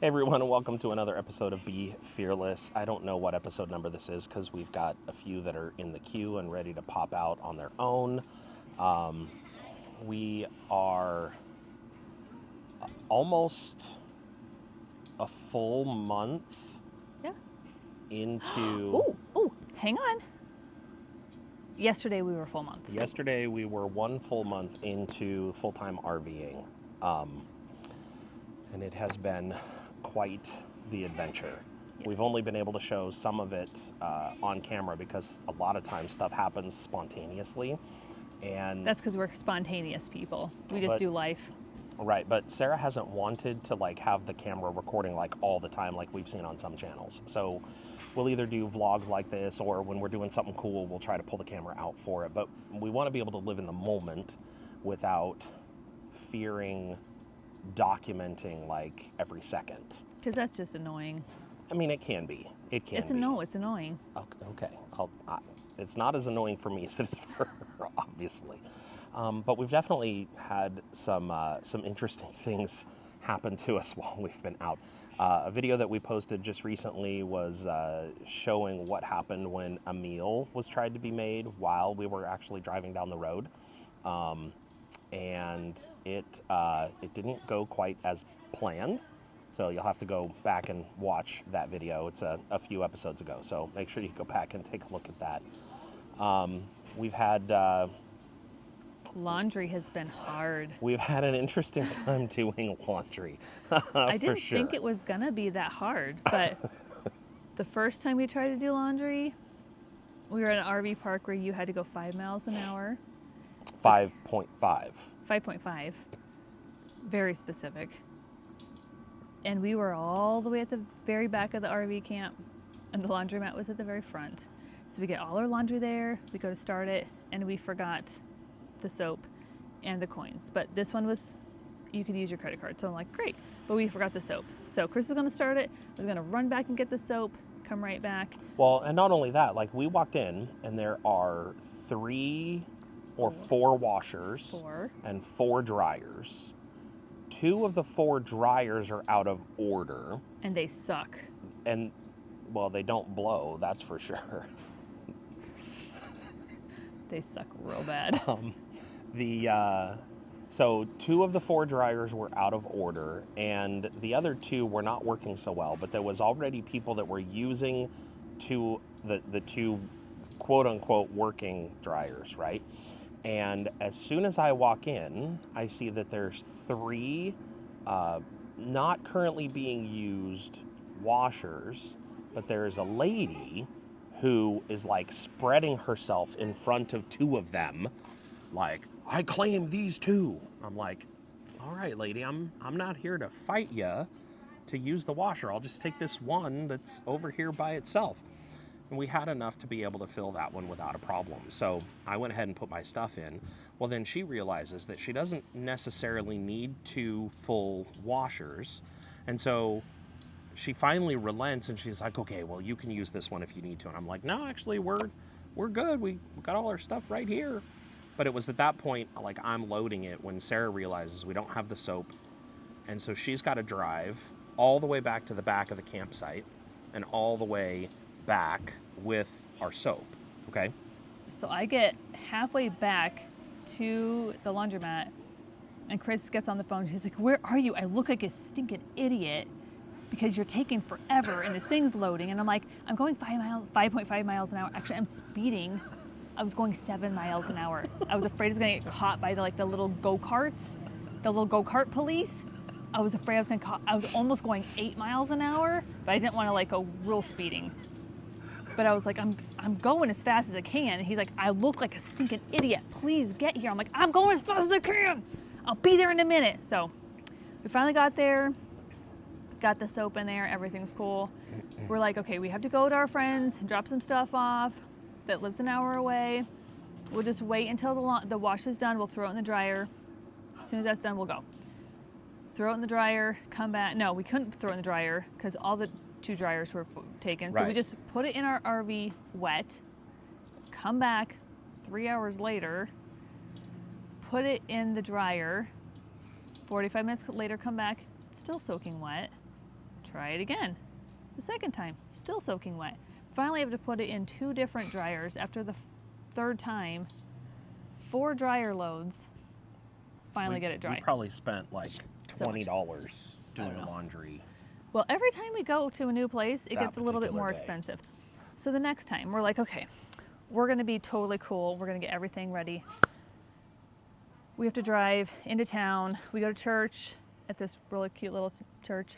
Hey everyone, and welcome to another episode of Be Fearless. I don't know what episode number this is because we've got a few that are in the queue and ready to pop out on their own. We are almost a full month into... Hang on. Yesterday we were full month. Yesterday we were 1 full month into full-time RVing. And it has been quite the adventure. Yes. We've only been able to show some of it on camera because a lot of times stuff happens spontaneously. And that's because we're spontaneous people. We just do life. Right, but Sarah hasn't wanted to have the camera recording all the time like we've seen on some channels. So we'll either do vlogs like this, or when we're doing something cool, we'll try to pull the camera out for it. But we want to be able to live in the moment without fearing documenting every second. Because that's just annoying. I mean, it can be. It can be. No, it's annoying. Okay. It's not as annoying for me as it is for her, obviously. But we've definitely had some interesting things happen to us while we've been out. A video that we posted just recently was showing what happened when a meal was tried to be made while we were actually driving down the road. And it didn't go quite as planned. So you'll have to go back and watch that video. It's a few episodes ago, so make sure you go back and take a look at that. We've had... laundry has been hard. We've had an interesting time doing laundry. I didn't think it was going to be that hard, but the first time we tried to do laundry, we were at an RV park where you had to go 5 miles an hour. 5.5. 5.5. Very specific. And we were all the way at the very back of the RV camp, and the laundromat was at the very front. So we get all our laundry there, we go to start it, and we forgot the soap and the coins. But this one was, you could use your credit card. So I'm like, great. But we forgot the soap. So Chris was going to start it, was going to run back and get the soap, come right back. Well, and not only that, we walked in and there are 3 or 4 washers and 4 dryers. 2 of the 4 dryers are out of order. And they suck. And, well, they don't blow, that's for sure. They suck real bad. So 2 of the 4 dryers were out of order, and the other 2 were not working so well, but there was already people that were using the 2 quote-unquote working dryers, right? And as soon as I walk in, I see that there's 3 not currently being used washers, but there's a lady who is spreading herself in front of 2 of them, I claim these 2. I'm like, all right, lady, I'm not here to fight you to use the washer. I'll just take this one that's over here by itself. And we had enough to be able to fill that one without a problem. So I went ahead and put my stuff in. Well, then she realizes that she doesn't necessarily need 2 full washers. And so she finally relents and she's like, okay, well, you can use this one if you need to. And I'm like, no, actually, we're good. We got all our stuff right here. But it was at that point, I'm loading it when Sarah realizes we don't have the soap. And so she's got to drive all the way back to the back of the campsite and all the way back with our soap, okay? So I get halfway back to the laundromat, and Chris gets on the phone. He's like, where are you? I look like a stinking idiot because you're taking forever and this thing's loading. And I'm like, I'm going 5.5 miles an hour. Actually, I'm speeding. I was going 7 miles an hour. I was afraid I was going to get caught by the little go-karts, the little go-kart police. I was afraid I was going to I was almost going 8 miles an hour, but I didn't want to go real speeding. But I was like, I'm going as fast as I can. And he's like, I look like a stinking idiot. Please get here. I'm like, I'm going as fast as I can. I'll be there in a minute. So we finally got there, got the soap in there. Everything's cool. We're like, okay, we have to go to our friends, drop some stuff off that lives an hour away. We'll just wait until the wash is done. We'll throw it in the dryer. As soon as that's done, we'll go. Throw it in the dryer, come back. No, we couldn't throw it in the dryer because all the 2 dryers were taken. So we just put it in our RV wet, come back 3 hours later, put it in the dryer, 45 minutes later come back, it's still soaking wet. Try it again. The second time, still soaking wet. Finally, I have to put it in 2 different dryers. After the third time, 4 dryer loads. Finally get it dry. We probably spent like So much. $20 doing know. laundry. Well, every time we go to a new place, it That gets a little bit particular more day. expensive. So the next time, we're like, okay, we're going to be totally cool. We're going to get everything ready. We have to drive into town. We go to church at this really cute little church.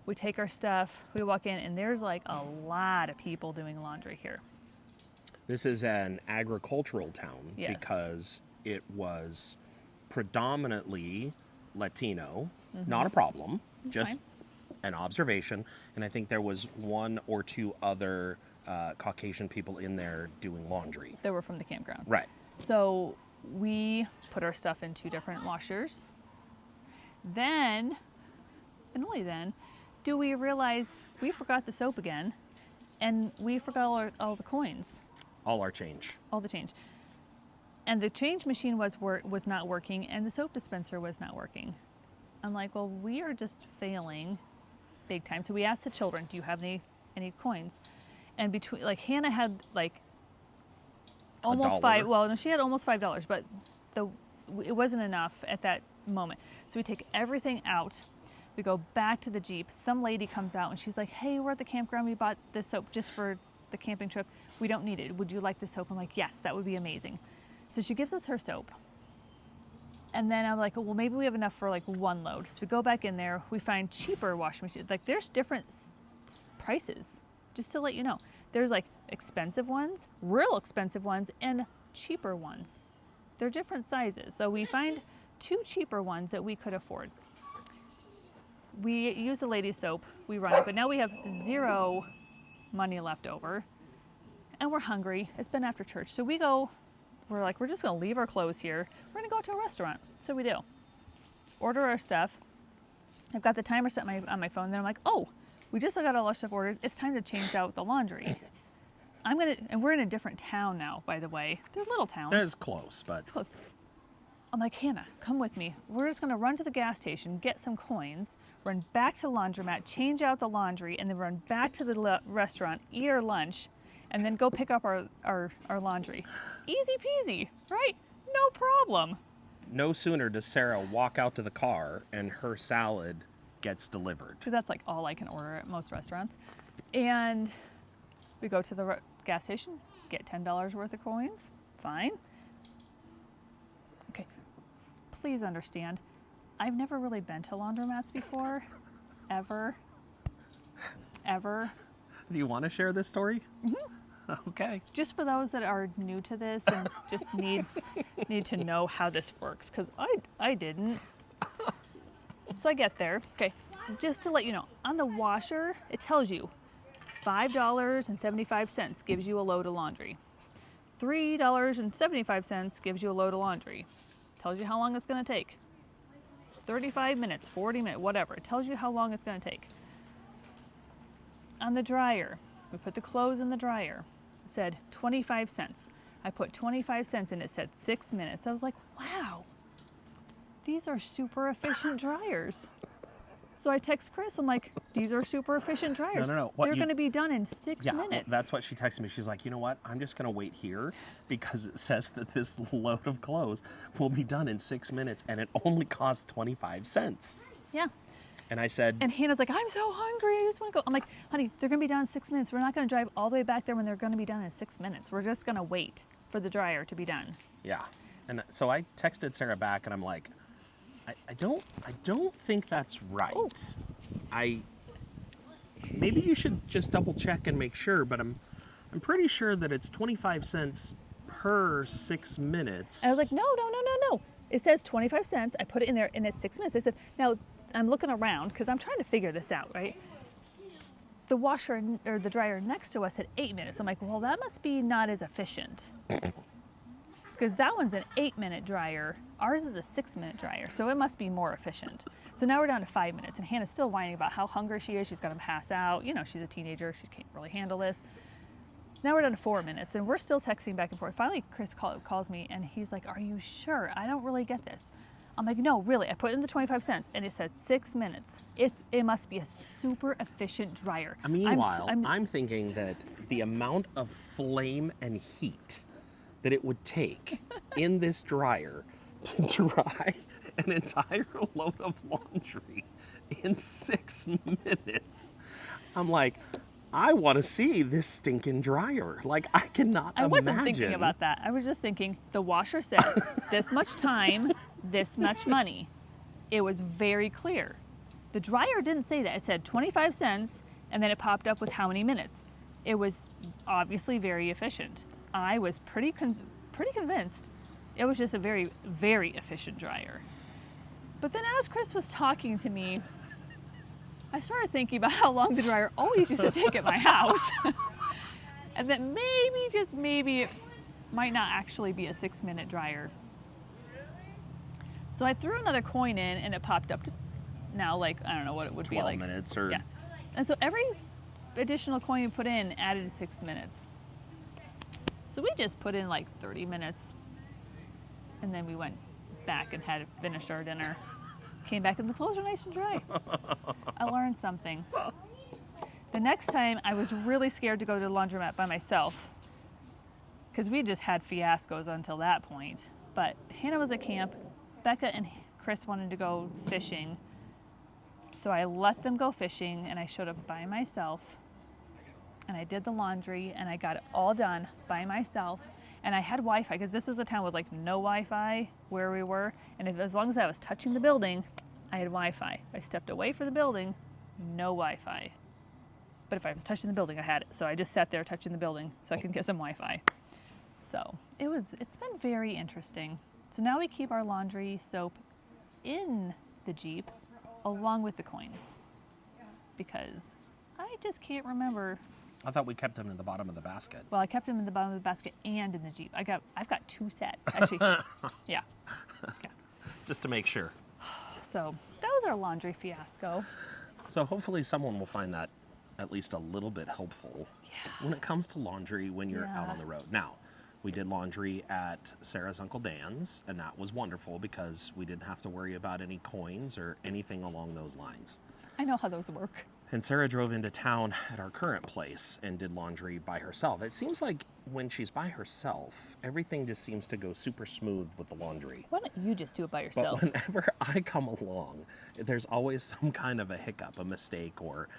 We take our stuff. We walk in, and there's like a lot of people doing laundry here. This is an agricultural town Yes. because it was predominantly Latino. Mm-hmm. Not a problem, just fine. an observation. And I think there was 1 or 2 other Caucasian people in there doing laundry. They were from the campground. Right. So we put our stuff in 2 different washers. Then, and only then, do we realize we forgot the soap again, and we forgot all the coins, All our change. all the change. And the change machine was not working, and the soap dispenser was not working. I'm like, well, we are just failing big time. So we asked the children, do you have any coins? And between, like, Hannah had like almost $1. $5. Well, no, she had almost $5, but it wasn't enough at that moment. So we take everything out. We go back to the Jeep. Some lady comes out and she's like, hey, we're at the campground. We bought this soap just for the camping trip. We don't need it. Would you like the soap? I'm like, yes, that would be amazing. So she gives us her soap. And then I'm like, well, maybe we have enough for like 1 load. So we go back in there. We find cheaper washing machines. Like, there's different prices, just to let you know. There's like expensive ones, real expensive ones, and cheaper ones. They're different sizes. So we find 2 cheaper ones that we could afford. We use the lady's soap, we run it, but now we have 0 money left over, and we're hungry. It's been after church. So we're like, we're just gonna leave our clothes here. We're gonna go to a restaurant. So we do. Order our stuff. I've got the timer set on my phone. Then I'm like, oh, we just got all our stuff ordered. It's time to change out the laundry. And we're in a different town now, by the way. They're little towns. That is close, but It's close. I'm like, Hannah, come with me. We're just gonna run to the gas station, get some coins, run back to the laundromat, change out the laundry, and then run back to the restaurant, eat our lunch, and then go pick up our laundry. Easy peasy, right? No problem. no sooner does Sarah walk out to the car and her salad gets delivered. Because that's like all I can order at most restaurants. And we go to the gas station, get $10 worth of coins. Fine. Okay, please understand, I've never really been to laundromats before, ever. Do you want to share this story? Mm-hmm. Okay. Just for those that are new to this and just need to know how this works, because I didn't. So I get there. Okay, just to let you know, on the washer, it tells you $5.75 gives you a load of laundry. $3.75 gives you a load of laundry. Tells you how long it's going to take. 35 minutes, 40 minutes, whatever. It tells you how long it's going to take. On the dryer, we put the clothes in the dryer. It said 25 cents. I put 25 cents and it said 6 minutes. I was like, wow, these are super efficient dryers. So I text Chris, I'm like, these are super efficient dryers. No. They're going to be done in 6 Well, minutes. that's what she texted me. She's like, you know what? I'm just going to wait here because it says that this load of clothes will be done in 6 minutes and it only costs 25 cents. Yeah. And I said, And Hannah's like, I'm so hungry. I just want to go. I'm like, honey, they're going to be done in 6 minutes. We're not going to drive all the way back there when they're going to be done in 6 minutes. We're just going to wait for the dryer to be done. yeah. And so I texted Sarah back and I'm like, I don't think that's right. Oh. Maybe you should just double check and make sure, but I'm pretty sure that it's 25 cents per 6 minutes. I was like, no. It says 25 cents. I put it in there and it's 6 minutes. I said, now I'm looking around because I'm trying to figure this out, right? The washer or the dryer next to us at 8 minutes. I'm like, well, that must be not as efficient. Because that one's an 8-minute dryer. Ours is a 6-minute dryer, so it must be more efficient. So now we're down to 5 minutes, and Hannah's still whining about how hungry she is. She's going to pass out. You know, she's a teenager. She can't really handle this. Now we're down to 4 minutes, and we're still texting back and forth. Finally, Chris calls me, and he's like, are you sure? I don't really get this. I'm like, no, really. I put in the 25 cents and it said 6 minutes. It must be a super efficient dryer. Meanwhile, I'm thinking that the amount of flame and heat that it would take in this dryer to dry an entire load of laundry in 6 minutes. I'm like, I want to see this stinking dryer. Like, I cannot imagine. I wasn't thinking about that. I was just thinking the washer said this much time, this much money. It was very clear. The dryer didn't say that. It said 25 cents, and then it popped up with how many minutes. It was obviously very efficient. I was pretty convinced it was just a very, very efficient dryer. But then as Chris was talking to me, I started thinking about how long the dryer always used to take at my house. And that maybe, just maybe, it might not actually be a 6-minute dryer. So I threw another coin in and it popped up to now, like, I don't know what it would be 12 like. minutes or... Yeah. And so every additional coin you put in added 6 minutes. So we just put in like 30 minutes. And then we went back and had finished our dinner. Came back and the clothes were nice and dry. I learned something. The next time I was really scared to go to the laundromat by myself because we just had fiascos until that point. But Hannah was at camp. Becca and Chris wanted to go fishing. So I let them go fishing and I showed up by myself and I did the laundry and I got it all done by myself. And I had Wi-Fi because this was a town with like no Wi-Fi where we were. And as long as I was touching the building, I had Wi-Fi. If I stepped away from the building, no Wi-Fi. But if I was touching the building, I had it. So I just sat there touching the building so I could get some Wi-Fi. So it's been very interesting. So now we keep our laundry soap in the Jeep along with the coins because I just can't remember. I thought we kept them in the bottom of the basket. Well, I kept them in the bottom of the basket and in the Jeep. I've got 2 sets, actually. Yeah. Just to make sure. So that was our laundry fiasco. So hopefully someone will find that at least a little bit helpful when it comes to laundry when you're out on the road. Now, we did laundry at Sarah's Uncle Dan's, and that was wonderful because we didn't have to worry about any coins or anything along those lines. I know how those work. And Sarah drove into town at our current place and did laundry by herself. It seems like when she's by herself, everything just seems to go super smooth with the laundry. Why don't you just do it by yourself? But whenever I come along, there's always some kind of a hiccup, a mistake, or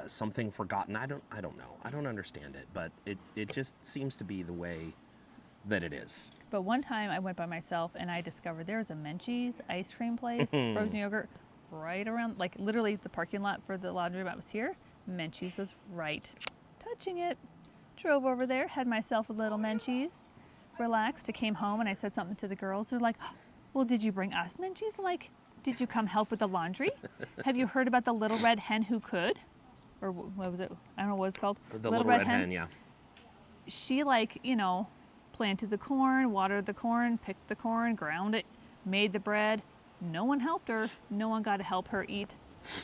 something forgotten. I don't know. I don't understand it, but it just seems to be the way that it is. But one time I went by myself and I discovered there was a Menchie's ice cream place, frozen yogurt, right around, like literally the parking lot for the laundromat was here. Menchie's was right touching it. Drove over there, had myself a little Menchie's, relaxed. I came home and I said something to the girls. They're like, well, did you bring us Menchie's? I'm like, did you come help with the laundry? Have you heard about the little red hen who could? Or what was it? I don't know what it's called. The little red hen, yeah. She planted the corn, watered the corn, picked the corn, ground it, made the bread. No one helped her. No one got to help her eat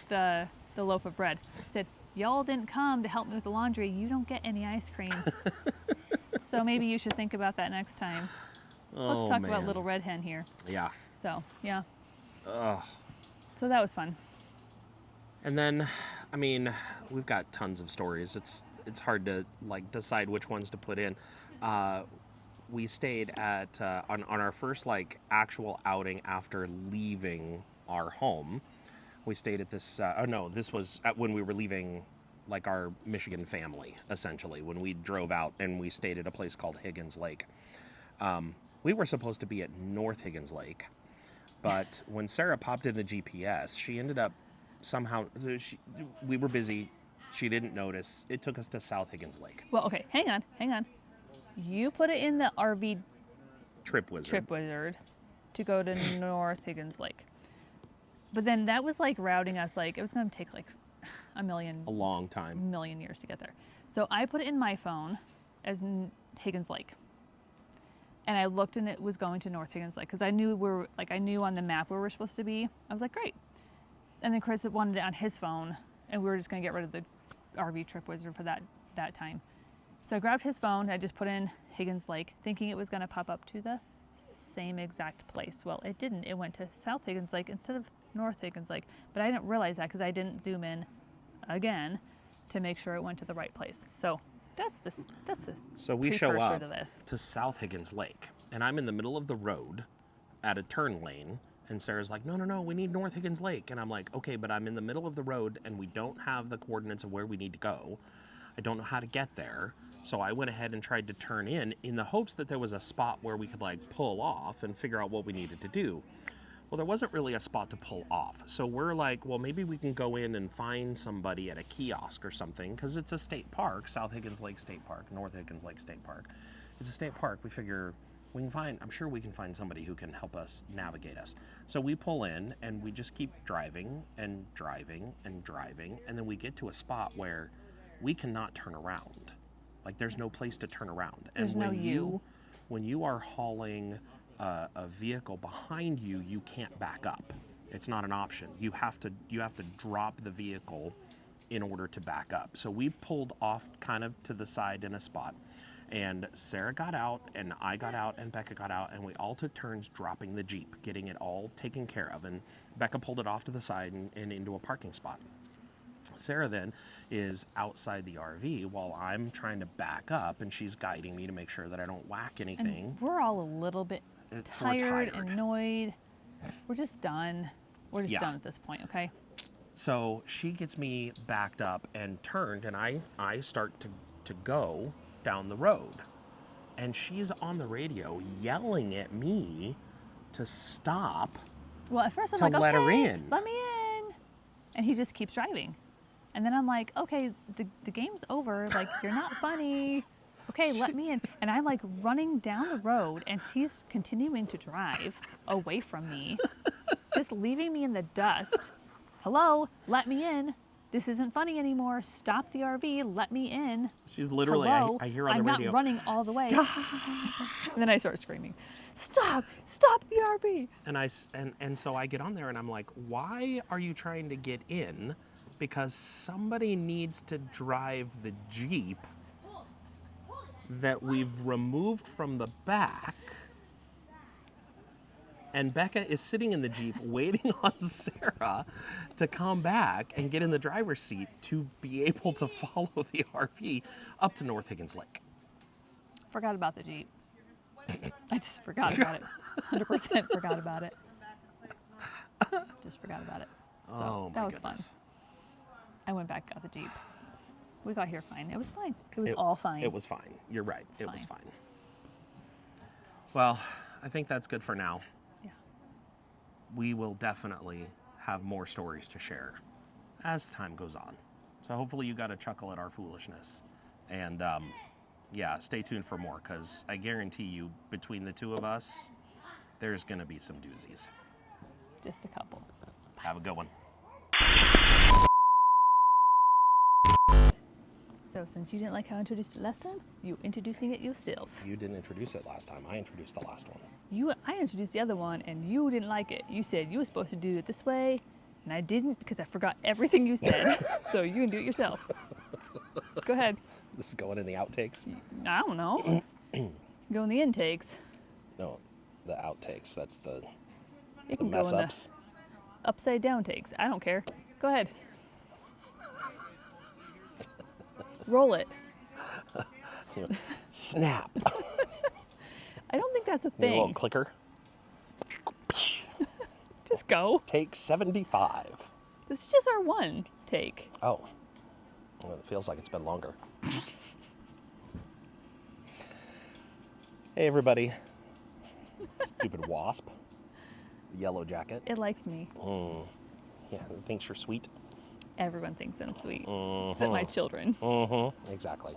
the loaf of bread. Said, y'all didn't come to help me with the laundry. You don't get any ice cream. So maybe you should think about that next time. Let's talk about Little Red Hen here. Yeah. So, yeah. Ugh. So that was fun. And then, we've got tons of stories. It's hard to decide which ones to put in. We stayed at on our first actual outing after leaving our home. We stayed at this. This was when we were leaving, our Michigan family, essentially. When we drove out and we stayed at a place called Higgins Lake. We were supposed to be at North Higgins Lake, but when Sarah popped in the GPS, she ended up somehow. We were busy. She didn't notice. It took us to South Higgins Lake. Well, okay, hang on. You put it in the RV Trip Wizard to go to North Higgins Lake. But then that was routing us, it was going to take a long time. Million years to get there. So I put it in my phone as Higgins Lake. And I looked and it was going to North Higgins Lake because I knew I knew on the map where we're supposed to be. I was like, great. And then Chris wanted it on his phone and we were just going to get rid of the RV Trip Wizard for that time. So I grabbed his phone, I just put in Higgins Lake, thinking it was going to pop up to the same exact place. Well, it didn't. It went to South Higgins Lake instead of North Higgins Lake. But I didn't realize that because I didn't zoom in again to make sure it went to the right place. So that's the So we show precursor up to this. to South Higgins Lake, and I'm in the middle of the road at a turn lane, and Sarah's like, no, we need North Higgins Lake. And I'm like, okay, but I'm in the middle of the road, and we don't have the coordinates of where we need to go. I don't know how to get there. So I went ahead and tried to turn in the hopes that there was a spot where we could like pull off and figure out what we needed to do. Well, there wasn't really a spot to pull off. So we're like, well, maybe we can go in and find somebody at a kiosk or something, because it's a state park, South Higgins Lake State Park, North Higgins Lake State Park. It's a state park. We figure I'm sure we can find somebody who can help us navigate us. So we pull in and we just keep driving and driving and driving. And then we get to a spot where we cannot turn around. Like there's no place to turn around. There's and no when you are hauling a vehicle behind you, you can't back up. It's not an option. You have to drop the vehicle in order to back up. So we pulled off kind of to the side in a spot, and Sarah got out and I got out and Becca got out, and we all took turns dropping the Jeep, getting it all taken care of, and Becca pulled it off to the side and into a parking spot. Sarah then is outside the RV while I'm trying to back up, and she's guiding me to make sure that I don't whack anything. And we're all a little bit We're tired, annoyed. We're just done. We're just done at this point, okay? So she gets me backed up and turned, and I start to go down the road. And she's on the radio yelling at me to stop. Well, at first I'm To like, let okay, her in. let me in. And he just keeps driving. And then I'm like, okay, the game's over. Like, you're not funny. Okay, let me in. And I'm like running down the road, and he's continuing to drive away from me, just leaving me in the dust. Hello, let me in. This isn't funny anymore. Stop the RV. Let me in. She's literally, Hello, I hear on the I'm radio. not running all the way. And then I start screaming, stop the RV. And so I get on there and I'm like, why are you trying to get in? Because somebody needs to drive the Jeep that we've removed from the back. And Becca is sitting in the Jeep waiting on Sarah to come back and get in the driver's seat to be able to follow the RV up to North Higgins Lake. Forgot about the Jeep. I just forgot about it. 100% forgot about it. Just forgot about it. So that was fun. I went back, got the Jeep. We got here fine. It was fine. It was all fine. It was fine. You're right. It was fine. fine. Well, I think that's good for now. Yeah. We will definitely have more stories to share as time goes on. So hopefully you got a chuckle at our foolishness. And yeah, stay tuned for more, because I guarantee you, between the two of us, there's going to be some doozies. Just a couple. Have a good one. So since you didn't like how I introduced it last time, you introducing it yourself. You didn't introduce it last time. I introduced the last one. I introduced the other one, and you didn't like it. You said you were supposed to do it this way, and I didn't because I forgot everything you said. So you can do it yourself. Go ahead. This is going in the outtakes? I don't know. Go in the intakes. No, the outtakes. That's the You can mess go in ups. the upside down takes. I don't care. Go ahead. Roll it. You know, snap. I don't think that's a A thing. little clicker. Just go. Take 75. This is just our one take. Oh. Well, it feels like it's been longer. Hey, everybody. Stupid wasp. Yellow jacket. It likes me. Yeah, it thinks you're sweet. Everyone thinks I'm sweet. Except my children. Exactly.